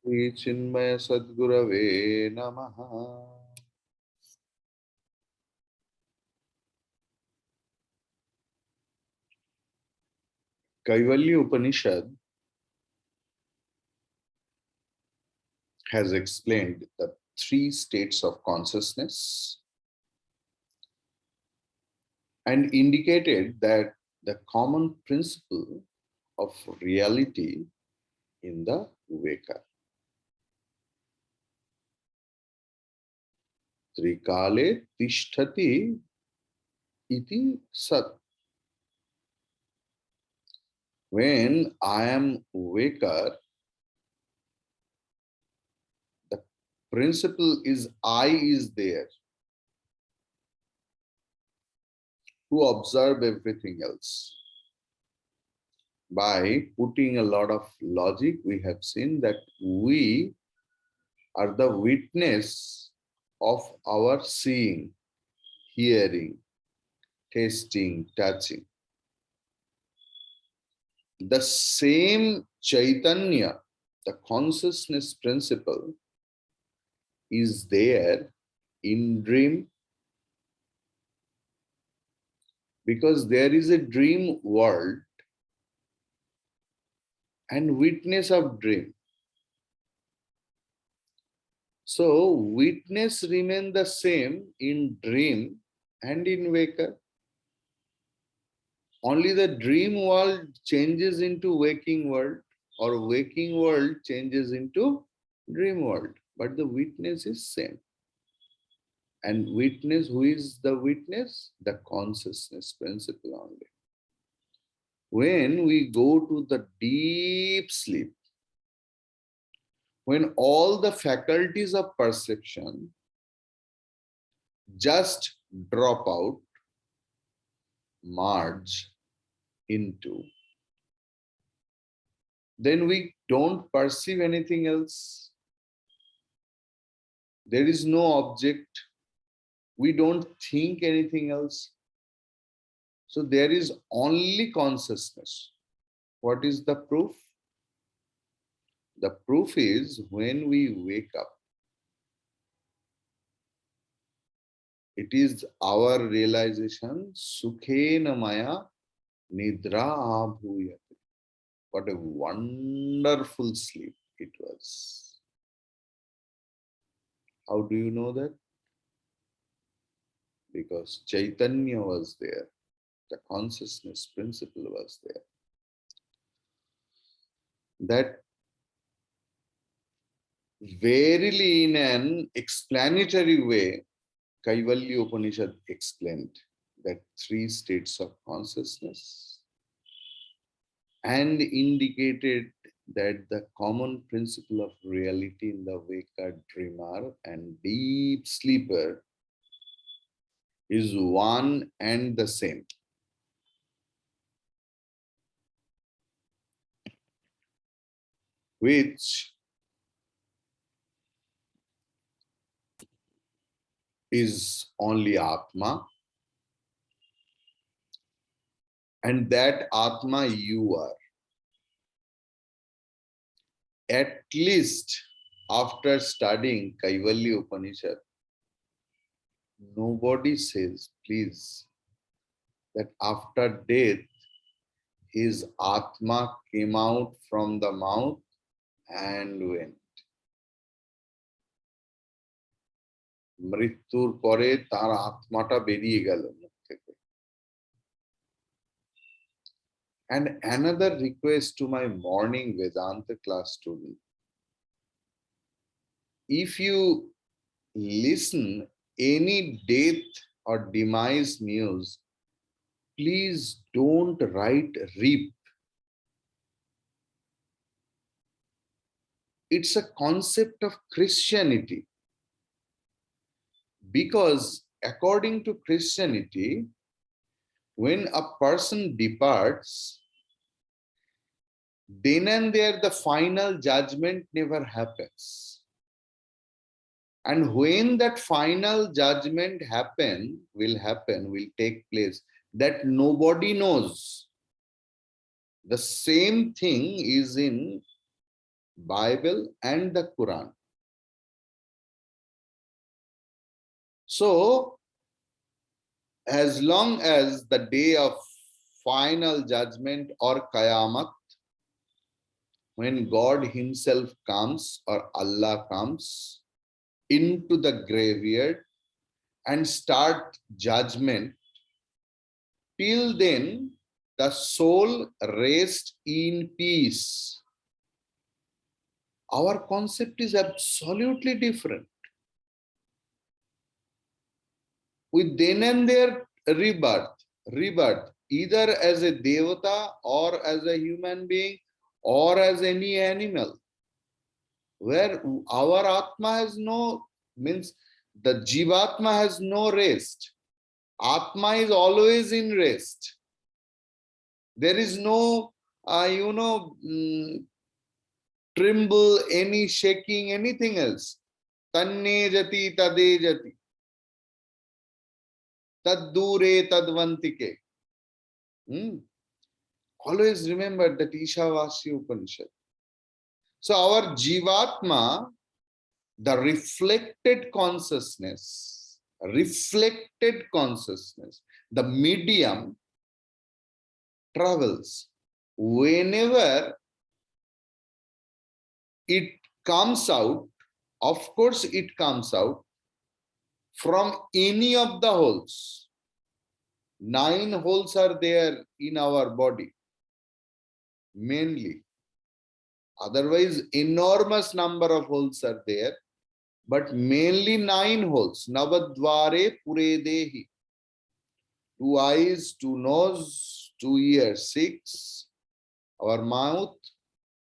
Shri Chinmaya Sadgurave Namaha. Kaivalya Upanishad has explained the three states of consciousness and indicated that the common principle of reality in the Viveka. Trikale tishtati iti sat. When I am Viveka, the principle is I is there to observe everything else. By putting a lot of logic, we have seen that we are the witness of our seeing, hearing, tasting, touching. The same Chaitanya, the consciousness principle, is there in dream because there is a dream world and witness of dream. So witness remain the same in dream and in waker. Only the dream world changes into waking world, or waking world changes into dream world. But the witness is same. And witness, who is the witness? The consciousness principle only. When we go to the deep sleep, when all the faculties of perception just drop out, merge into, then we don't perceive anything else. There is no object. We don't think anything else. So there is only consciousness. What is the proof? The proof is when we wake up. It is our realization, Sukhena Maya Nidra Abhuyate. What a wonderful sleep it was. How do you know that? Because Chaitanya was there. The consciousness principle was there. That verily in an explanatory way, Kaivalya Upanishad explained that three states of consciousness and indicated that the common principle of reality in the Veka dreamer and deep sleeper is one and the same. Which is only Atma, and that Atma you are. At least after studying Kaivalya Upanishad, nobody says, please, that after death, his Atma came out from the mouth and went. মৃত্যুর পরে তার আত্মাটা বেরিয়ে গেল মুখ থেকে। And another request to my morning Vedanta class student. If you listen any death or demise news, please don't write RIP. It's a concept of Christianity. Because according to Christianity, when a person departs, then and there the final judgment never happens. And when that final judgment will take place, that nobody knows. The same thing is in Bible and the Quran. So, as long as the day of final judgment or Qayamat, when God Himself comes or Allah comes into the graveyard and start judgment, till then the soul rests in peace. Our concept is absolutely different. With then and there rebirth, either as a devata or as a human being or as any animal, where our atma has no, means the jivatma has no rest. Atma is always in rest. There is no, tremble, any shaking, anything else. Tanne jati tade jati. Tad dure tadvantike. Always remember that Ishavasya Upanishad. So our Jivatma, the reflected consciousness, the medium travels. Whenever it comes out, of course it comes out from any of the holes. 9 holes are there in our body, mainly. Otherwise, enormous number of holes are there, but mainly 9 holes. Navadvare pure dehi. 2 eyes, 2 nose, 2 ears, 6. Our mouth,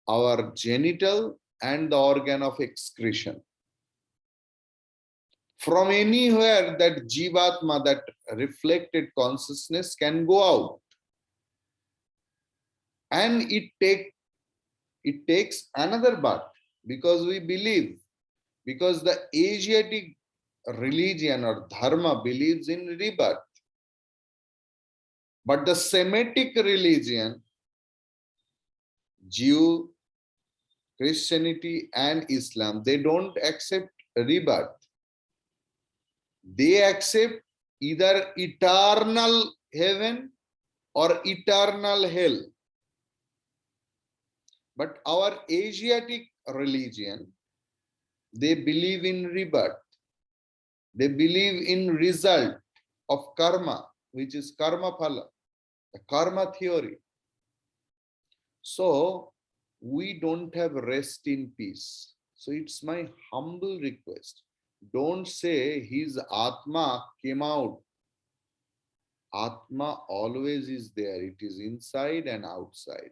our genital, and the organ of excretion. From anywhere that Jivatma, that reflected consciousness, can go out. And it takes another birth, because we believe, because the Asiatic religion or dharma believes in rebirth. But the Semitic religion, Jew, Christianity and Islam, they don't accept rebirth. They accept either eternal heaven or eternal hell. But our Asiatic religion, they believe in rebirth. They believe in result of karma, which is karma phala, the karma theory. So we don't have rest in peace. So it's my humble request. Don't say his Atma came out. Atma always is there. It is inside and outside.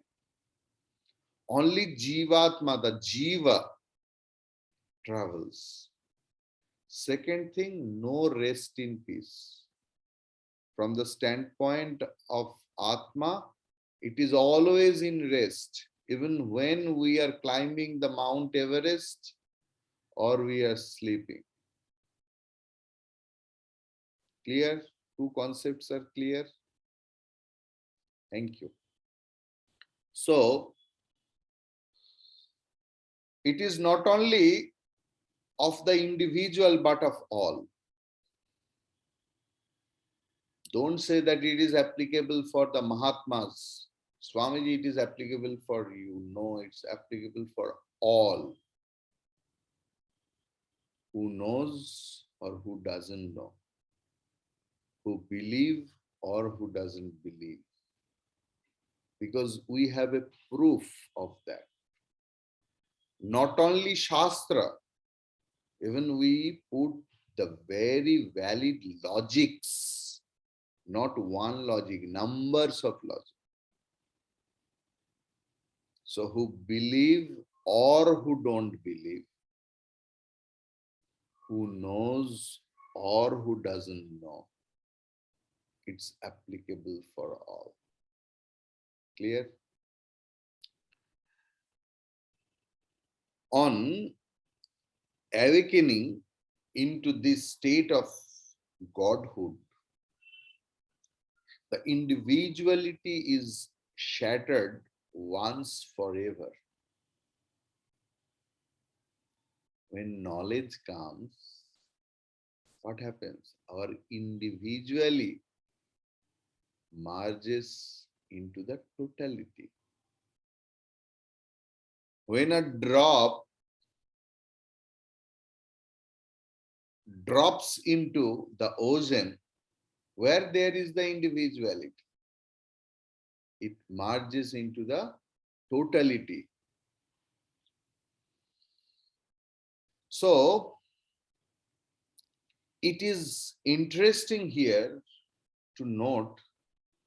Only Jivatma, the Jiva, travels. Second thing, no rest in peace. From the standpoint of Atma, it is always in rest. Even when we are climbing the Mount Everest or we are sleeping. Clear? 2 concepts are clear? Thank you. So, it is not only of the individual but of all. Don't say that it is applicable for the Mahatmas. Swamiji, it is applicable for you. No, it's applicable for all. Who knows or who doesn't know. Who believe or who doesn't believe. Because we have a proof of that. Not only Shastra, even we put the very valid logics, not one logic, numbers of logic. So who believe or who don't believe, who knows or who doesn't know, it's applicable for all. Clear? On awakening into this state of Godhood, the individuality is shattered once forever. when knowledge comes, what happens? Our individually merges into the totality. When a drop drops into the ocean, where there is the individuality, it merges into the totality. So, it is interesting here to note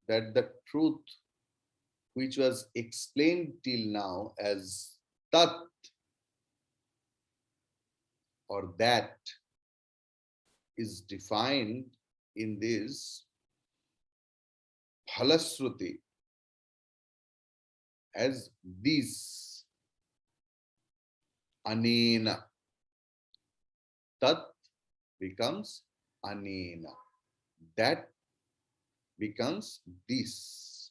that the truth which was explained till now as tat or that is defined in this phalasruti as this anena. Tat becomes anena. That becomes this.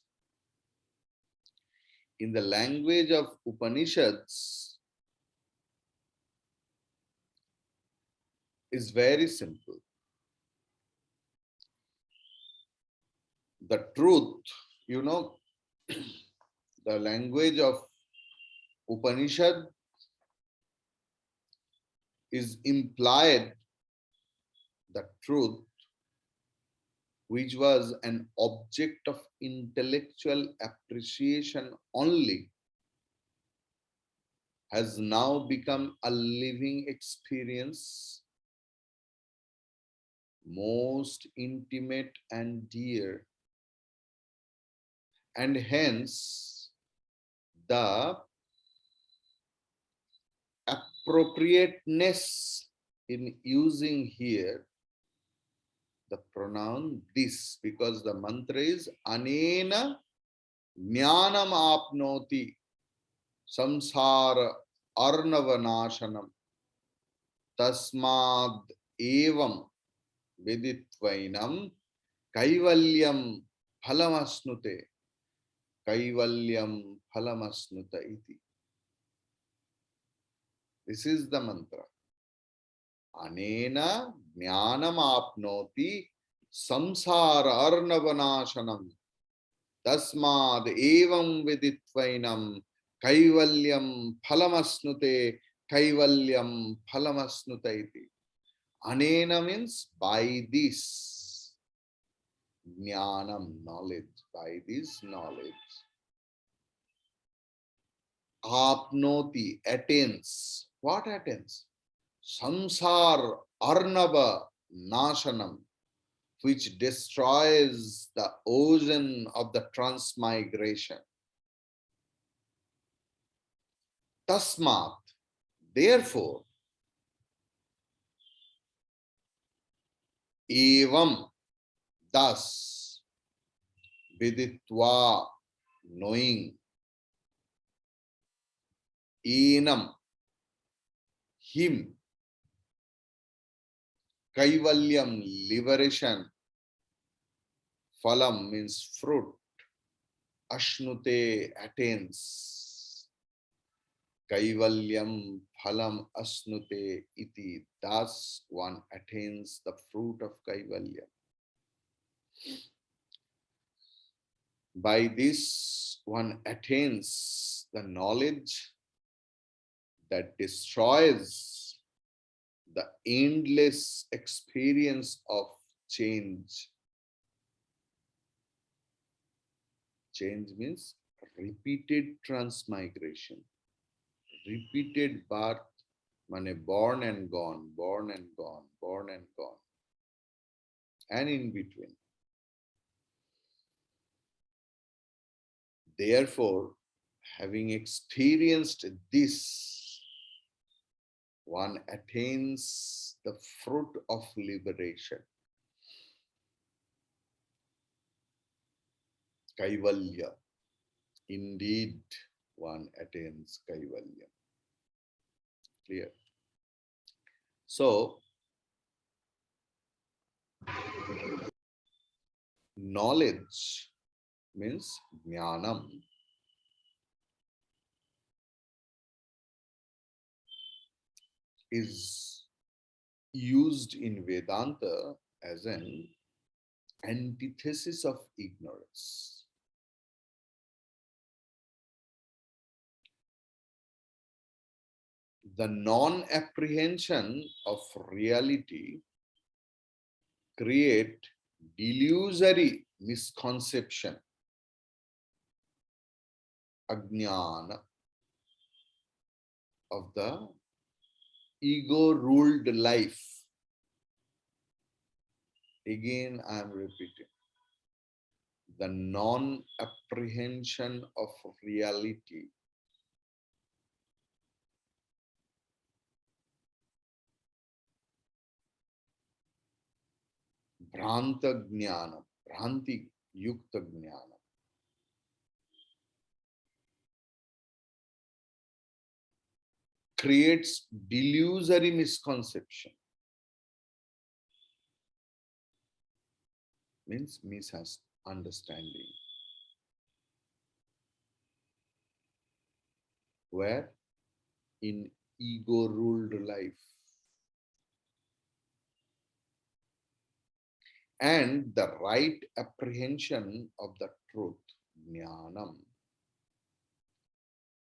In the language of Upanishads is very simple. The truth, you know, the language of Upanishad is implied the truth which was an object of intellectual appreciation only has now become a living experience, most intimate and dear, and hence the appropriateness in using here the pronoun this, because the mantra is anena jnanam apnoti samsara arnavanashanam tasmad evam viditvainam kaivalyam phalamasnute kaivalyam phalamasnuta iti. This is the mantra. Anena jnanam apnoti samsara arnavanashanam tasmad evam viditvainam kaivalyam phalamasnute kaivalyam phalamasnuta iti. Anena means by this jnanam, knowledge, by this knowledge. Apnoti, attains. What attains? Samsar arnava nashanam, which destroys the ocean of the transmigration. Tasmat, therefore, evam, thus, viditva, knowing, enam, him, kaivalyam, liberation, phalam means fruit, ashnute, attains, kaivalyam, phalam, asnute, iti, thus one attains the fruit of kaivalya. By this one attains the knowledge that destroys the endless experience of change. Change means repeated transmigration, repeated birth, mane born and gone, born and gone, born and gone, and in between. Therefore, having experienced this, one attains the fruit of liberation. Kaivalya. Indeed, one attains Kaivalya. Clear? So, knowledge means jnanam. is used in Vedanta as an antithesis of ignorance. The non-apprehension of reality create delusory misconception, ajnana, of the ego-ruled life. Again, I am repeating. The non-apprehension of reality Bhranta Jnana, Bhranti Yukta Jnana, creates delusory misconception, means misunderstanding, where in ego ruled life. And the right apprehension of the truth, jnanam,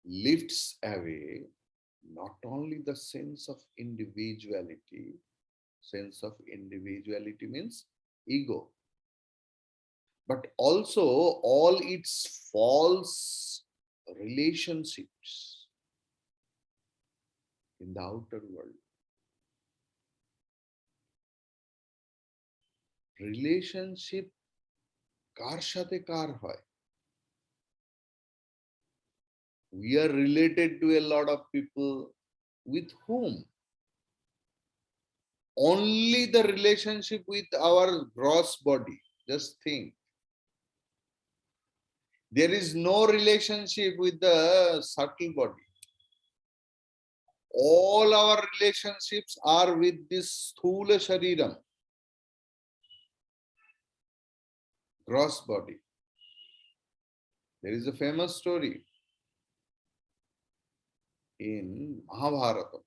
lifts away not only the sense of individuality means ego, but also all its false relationships in the outer world. Relationship কার সাথে কার হয়? We are related to a lot of people. With whom? Only the relationship with our gross body. Just think. There is no relationship with the subtle body. All our relationships are with this sthula shariram, gross body. There is a famous story in Mahabharata.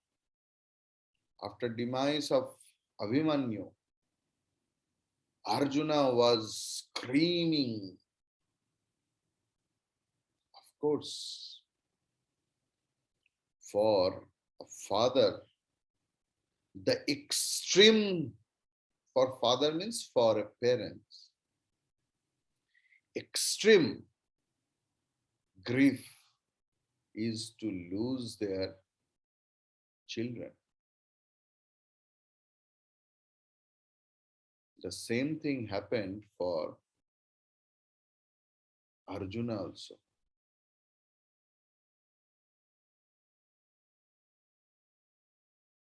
After demise of Abhimanyu, Arjuna was screaming, of course, for a father. The extreme for father means for a parents. Extreme grief is to lose their children. The same thing happened for Arjuna also.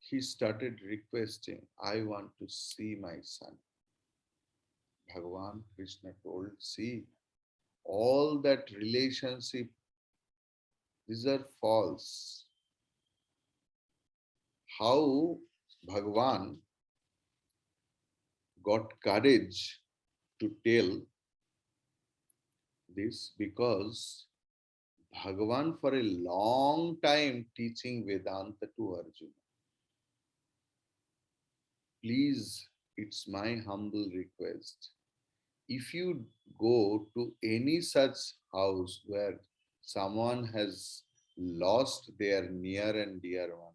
He started requesting, I want to see my son. Bhagavan Krishna told, see, all that relationship, these are false. How Bhagavan got courage to tell this? Because Bhagavan for a long time teaching Vedanta to Arjuna. Please, it's my humble request. If you go to any such house where someone has lost their near and dear one,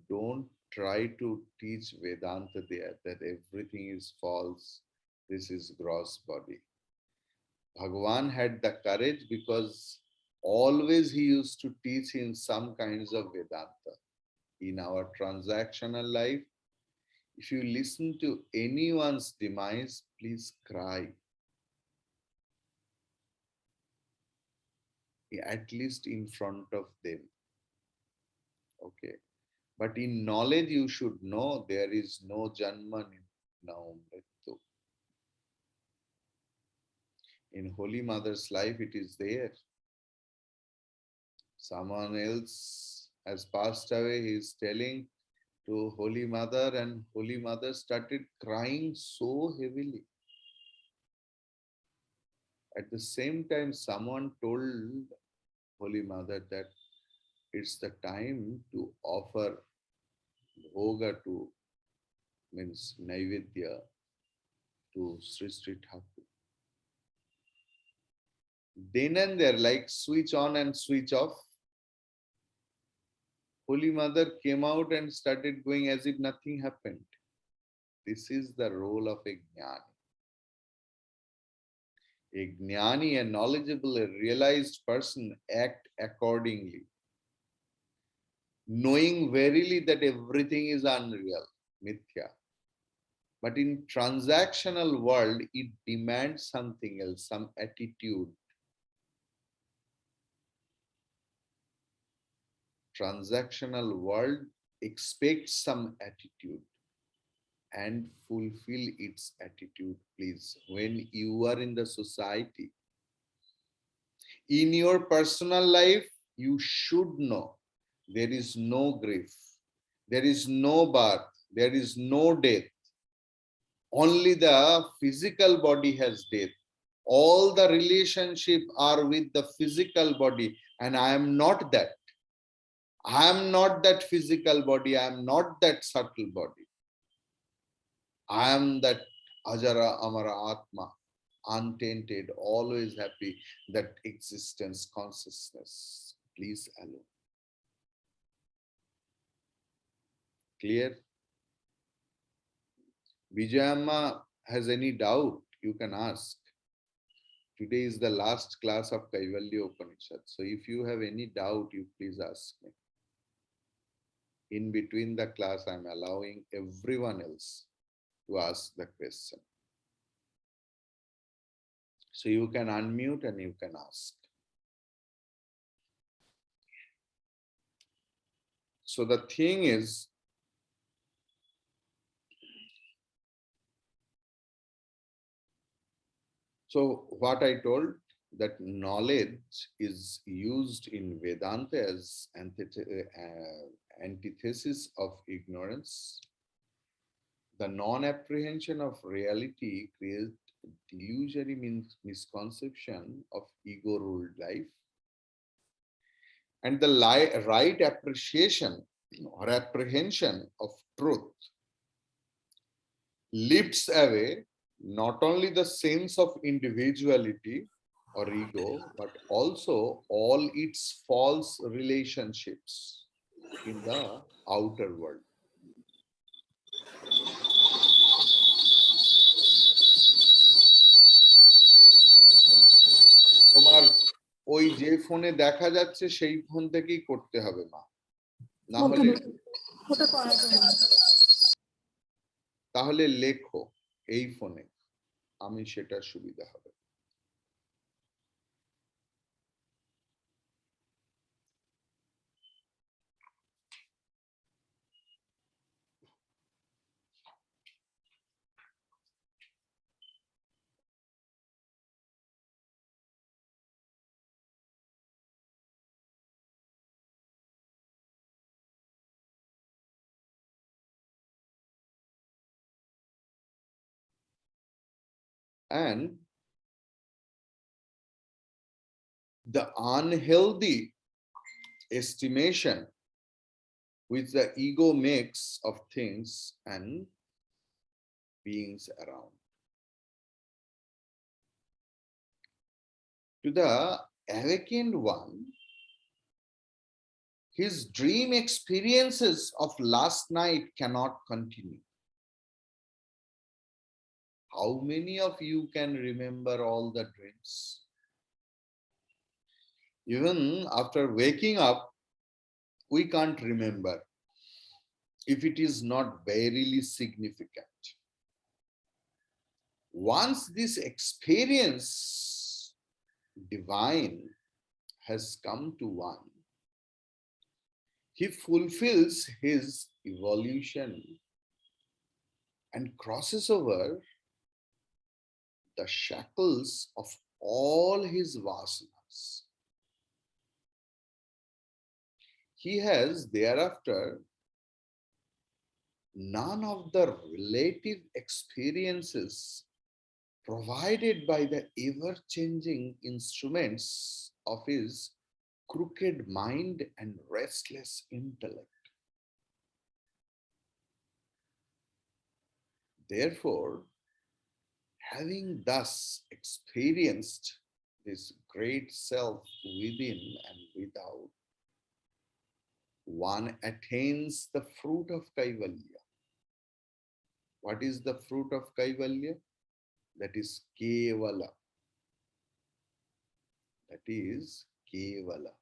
don't try to teach Vedanta there, that everything is false, this is gross body. Bhagavan had the courage because always he used to teach in some kinds of Vedanta. In our transactional life, if you listen to anyone's demise, please cry. At least in front of them. Okay. But in knowledge, you should know there is no janma, no mrityu. In Holy Mother's life, it is there. Someone else has passed away, he is telling to Holy Mother, and Holy Mother started crying so heavily. At the same time, someone told Holy Mother that it's the time to offer bhoga to, means naivedya to Sri Sri Thakur. Then and there, like switch on and switch off, Holy Mother came out and started going as if nothing happened. This is the role of a jnani. A jnani, a knowledgeable, a realized person act accordingly, knowing verily that everything is unreal, mithya. But in transactional world, it demands something else, some attitude. Transactional world expects some attitude and fulfill its attitude, please. When you are in the society, in your personal life, you should know there is no grief, there is no birth, there is no death. Only the physical body has death. All the relationship are with the physical body, and I am not that. I am not that physical body. I am not that subtle body. I am that Ajara Amara Atma, untainted, always happy, that existence, consciousness. Please alone. Clear? Vijayamma has any doubt, you can ask. Today is the last class of Kaivalya Upanishad. So if you have any doubt, you please ask me. In between the class, I'm allowing everyone else to ask the question. So you can unmute and you can ask. So the thing is, so what I told, that knowledge is used in Vedanta as antithesis of ignorance. The non-apprehension of reality creates delusory misconception of ego-ruled life. And the right appreciation or apprehension of truth lifts away not only the sense of individuality or ego, but also all its false relationships in the outer world. তোমার ওই যে ফোনে দেখা যাচ্ছে সেই phone থেকেই করতে হবে মা, না হলে তাহলে লেখো এই ফোনে, আমি সেটা সুবিধা হবে। And the unhealthy estimation which the ego makes of things and beings around. To the awakened one, his dream experiences of last night cannot continue. How many of you can remember all the dreams? Even after waking up, we can't remember if it is not verily significant. Once this experience divine has come to one, he fulfills his evolution and crosses over the shackles of all his vasanas. He has thereafter none of the relative experiences provided by the ever-changing instruments of his crooked mind and restless intellect. Therefore, having thus experienced this great self within and without, one attains the fruit of Kaivalya. What is the fruit of Kaivalya? That is Kevala. That is Kevala.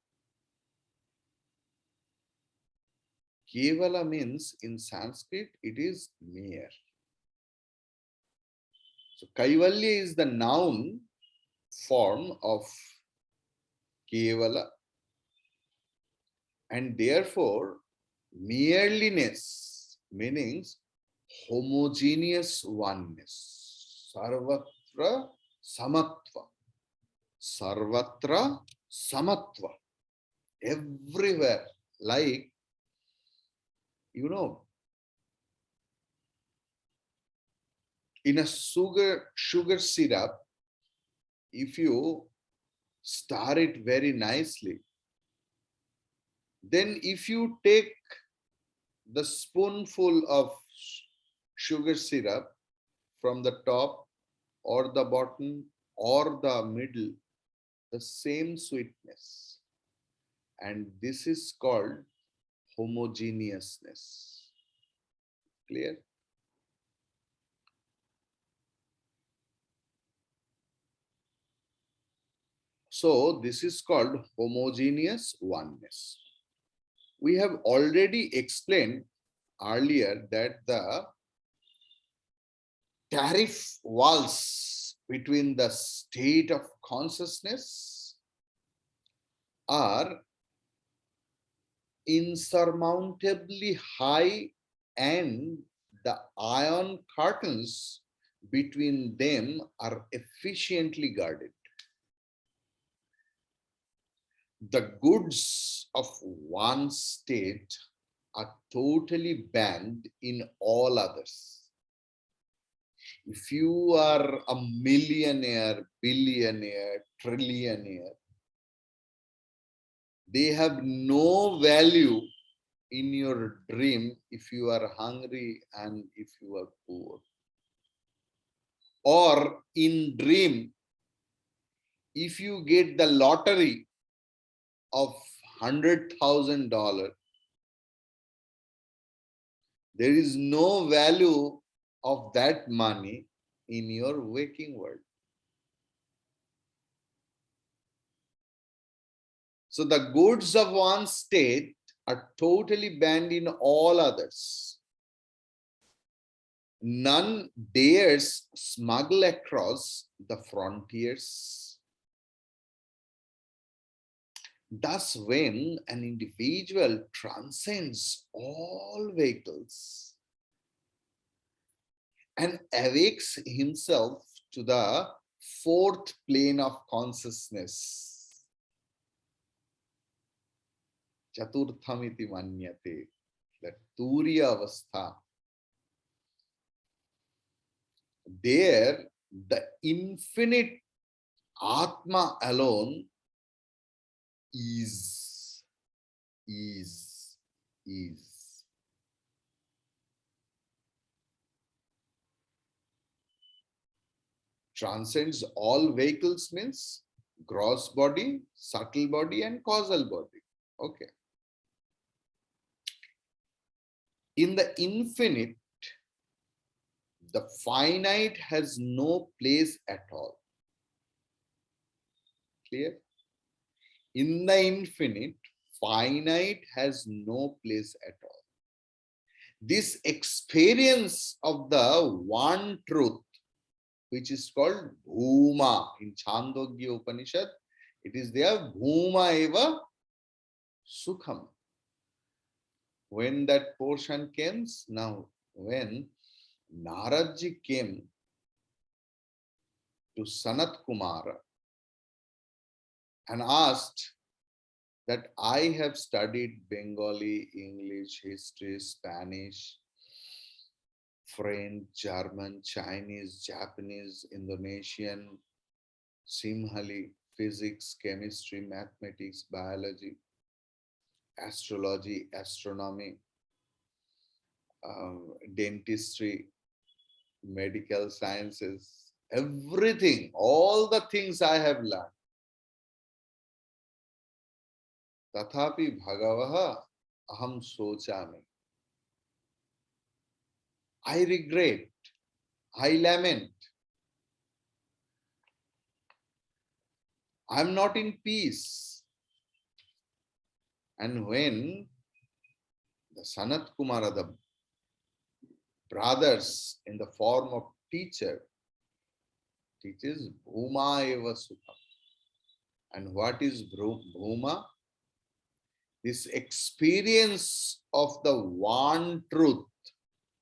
Kevala means in Sanskrit it is mere. So Kaivalya is the noun form of Kevala, and therefore mereliness means homogeneous oneness. Sarvatra samatva. Sarvatra samatva. Everywhere. Like, you know, in a sugar syrup, if you stir it very nicely, then if you take the spoonful of sugar syrup from the top or the bottom or the middle, the same sweetness. And this is called homogeneousness. Clear? So this is called homogeneous oneness. We have already explained earlier that the tariff walls between the state of consciousness are insurmountably high, and the iron curtains between them are efficiently guarded. The goods of one state are totally banned in all others. If you are a millionaire, billionaire, trillionaire, they have no value in your dream if you are hungry and if you are poor. Or in dream, if you get the lottery of $100,000, there is no value of that money in your waking world. So the goods of one state are totally banned in all others. None dares smuggle across the frontiers. Thus, when an individual transcends all vehicles and awakes himself to the fourth plane of consciousness, Chaturthamiti Manyate, that Turiya Avastha, there the infinite Atma alone is. Transcends all vehicles means gross body, subtle body, and causal body. Okay. In the infinite, the finite has no place at all. Clear? In the infinite, finite has no place at all. This experience of the one truth, which is called Bhuma in Chandogya Upanishad, it is there, Bhuma eva Sukham. When that portion came, now when Naradji came to Sanat Kumara and asked that I have studied Bengali, English, history, Spanish, French, German, Chinese, Japanese, Indonesian, Simhali, physics, chemistry, mathematics, biology, astrology, astronomy, dentistry, medical sciences, everything, all the things I have learned. Tathapi Bhagavaha aham sochami. I regret, I lament, I'm not in peace. And when the Sanat Kumara, the brothers in the form of teacher, teaches Bhuma eva Sukham. And what is Bhuma? This experience of the one truth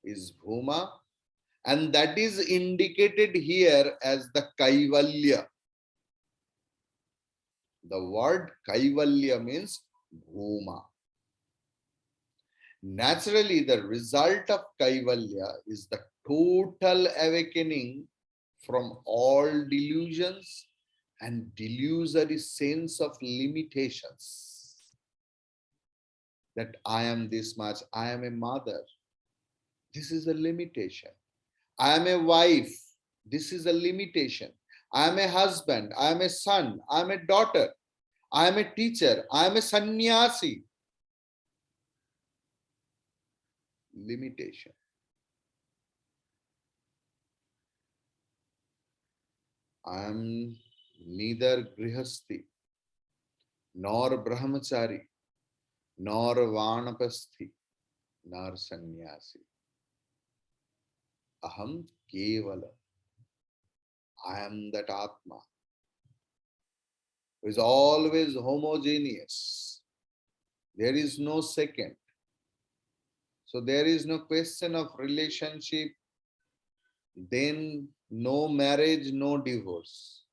is Bhuma, and that is indicated here as the Kaivalya. The word Kaivalya means Bhuma. Naturally, the result of Kaivalya is the total awakening from all delusions and delusory sense of limitations. That I am this much, I am a mother. This is a limitation. I am a wife. This is a limitation. I am a husband. I am a son. I am a daughter. I am a teacher. I am a sannyasi. Limitation. I am neither grihasti, nor brahmachari, nor vanapasthi, nor sannyasi. Aham kevala. I am that Atma who is always homogeneous. There is no second. So there is no question of relationship, then no marriage, no divorce,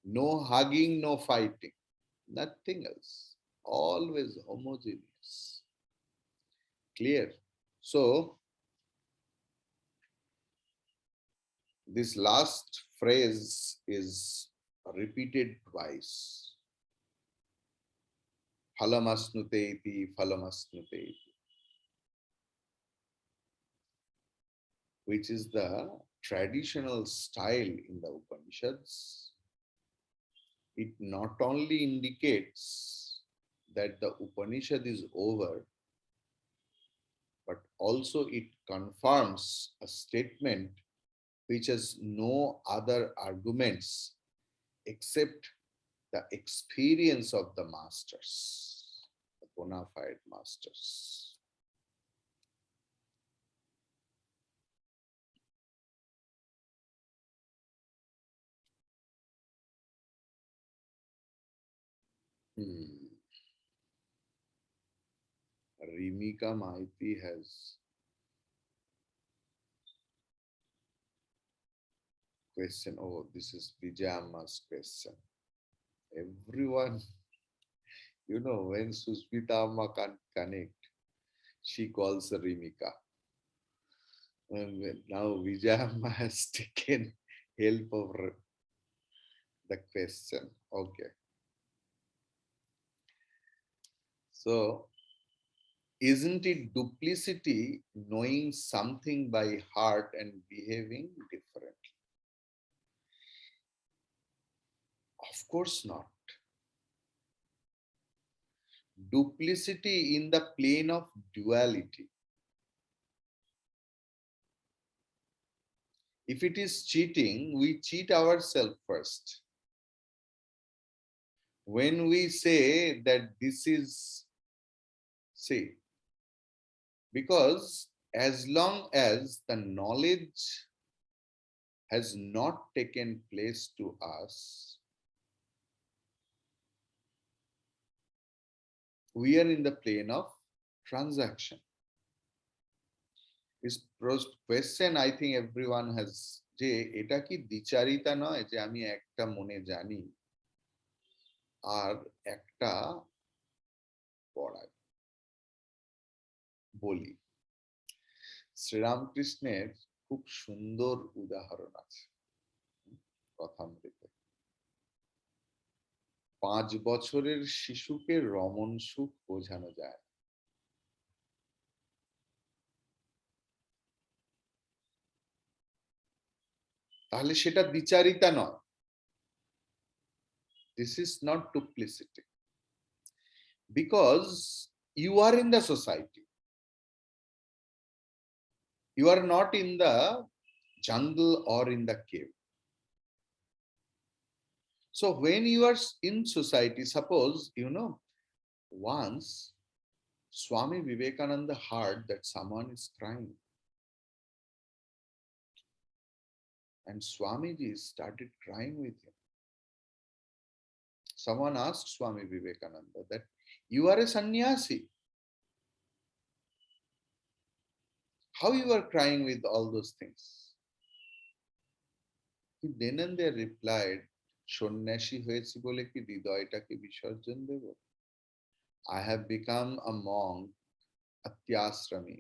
no hugging, no fighting, nothing else. Always homogeneous. Clear? So, this last phrase is repeated twice. Phalamasnuteti, phalamasnuteti, which is the traditional style in the Upanishads. It not only indicates that the Upanishad is over, but also it confirms a statement which has no other arguments except the experience of the masters, the bona fide masters. Rimika Maiti has question. Oh, this is Vijayamma's question. Everyone, when Susmita Amma can't connect, she calls Rimika. And now Vijayamma has taken help of the question. Okay. So, isn't it duplicity knowing something by heart and behaving differently? Of course not. Duplicity in the plane of duality. If it is cheating, we cheat ourselves first. When we say that this is, say, because as long as the knowledge has not taken place to us, we are in the plane of transaction. This question I think everyone has, যে এটা কি দ্বিচারিতা নয় যে আমি একটা মনে জানি আর একটা পড়াই বলি। শ্রীরামকৃষ্ণের খুব সুন্দর উদাহরণ আছে কথামৃতে। 5 বছরের শিশুকে রমণ সুখ বোঝানো যায়। তাহলে সেটা দ্বিচারিতা নয়। This is not duplicity. Because you are in the society. You are not in the jungle or in the cave. So when you are in society, suppose, once Swami Vivekananda heard that someone is crying. And Swamiji started crying with him. Someone asked Swami Vivekananda that, you are a sannyasi. How you are crying with all those things? He then and there replied, সন্ন্যাসী হয়েছি বলে কি হৃদয়টাকে বিসর্জন দেব? I have become a monk, atyasrami,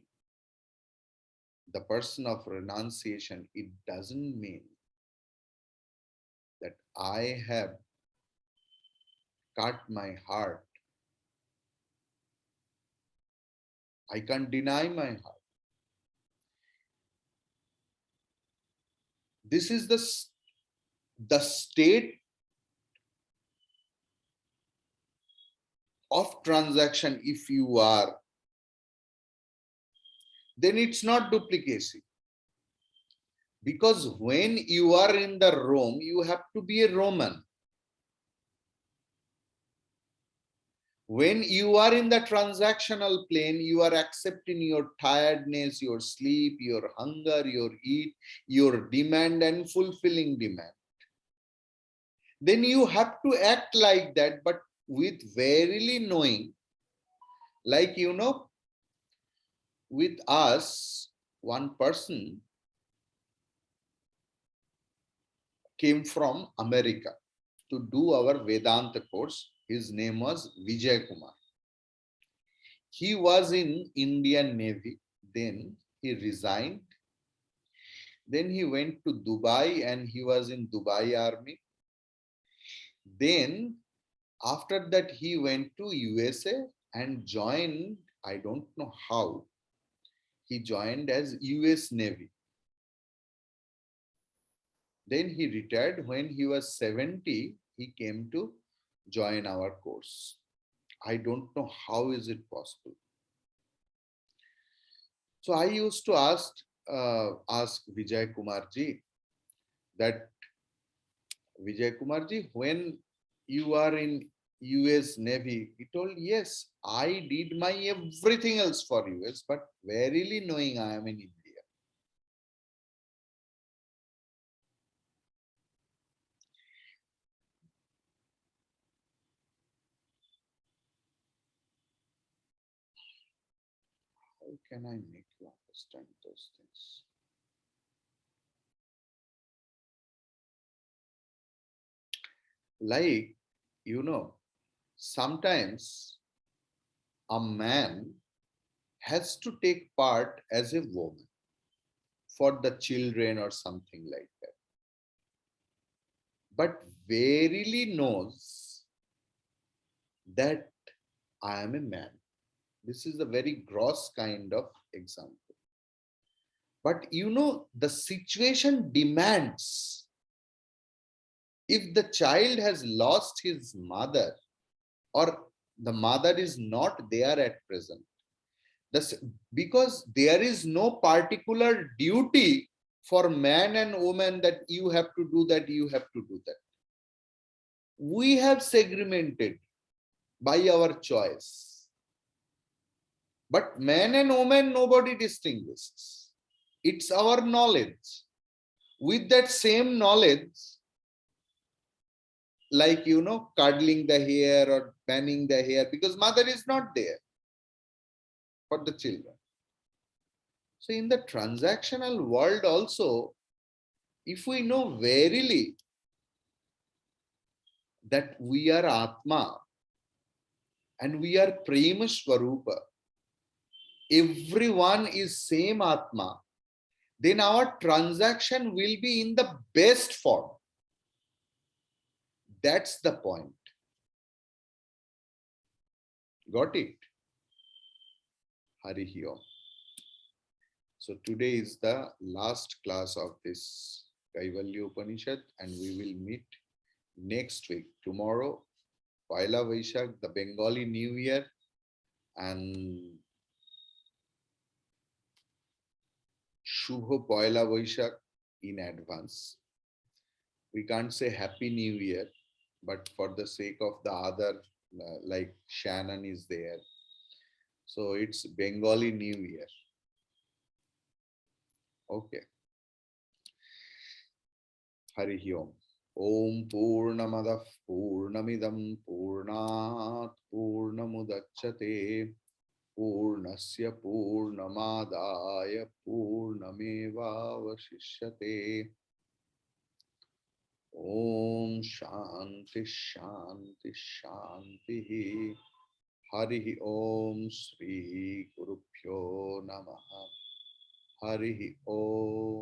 the person of renunciation. It doesn't mean that I have cut my heart. I can't deny my heart. This is the state of transaction. If you are, then it's not duplicacy. Because when you are in the Rome, you have to be a Roman. When you are in the transactional plane, you are accepting your tiredness, your sleep, your hunger, your eat, your demand and fulfilling demand. Then you have to act like that, but with verily knowing, like, with us, one person came from America to do our Vedanta course. His name was Vijay Kumar. He was in Indian Navy. Then he resigned. Then he went to Dubai and he was in Dubai Army. Then after that he went to USA and joined, I don't know how, he joined as US Navy. Then he retired. When he was 70, he came to join our course. I don't know how is it possible. So I used to ask Vijay Kumarji that, Vijay Kumarji, when you are in US Navy, he told, yes, I did my everything else for US, but verily knowing I am in India. How can I make you understand those things? Like, sometimes a man has to take part as a woman for the children or something like that, but verily knows that I am a man. This is a very gross kind of example. But the situation demands, if the child has lost his mother or the mother is not there at present, because there is no particular duty for man and woman that you have to do that, you have to do that. We have segmented by our choice. But man and woman, nobody distinguishes. It's our knowledge. With that same knowledge, like, cuddling the hair or fanning the hair, because mother is not there for the children. So in the transactional world also, if we know verily that we are Atma and we are Prema Swarupa, everyone is same Atma, then our transaction will be in the best form. That's the point. Got it? Harihi Om. So today is the last class of this Kaivalya Upanishad, and we will meet next week. Tomorrow, Paila Vaishak, the Bengali New Year, and Shubho Paila Vaishak in advance. We can't say Happy New Year, but for the sake of the other, like Shannon is there. So it's Bengali New Year. Okay. Hari Om. Om Purnamadah Purnamidam Purnat Purnamudachyate Purnasya Purnamadaya Purnamevavashishyate. Om Shanti Shanti Shanti. Hari Om Sri Gurubhyo Namaha. Hari Om.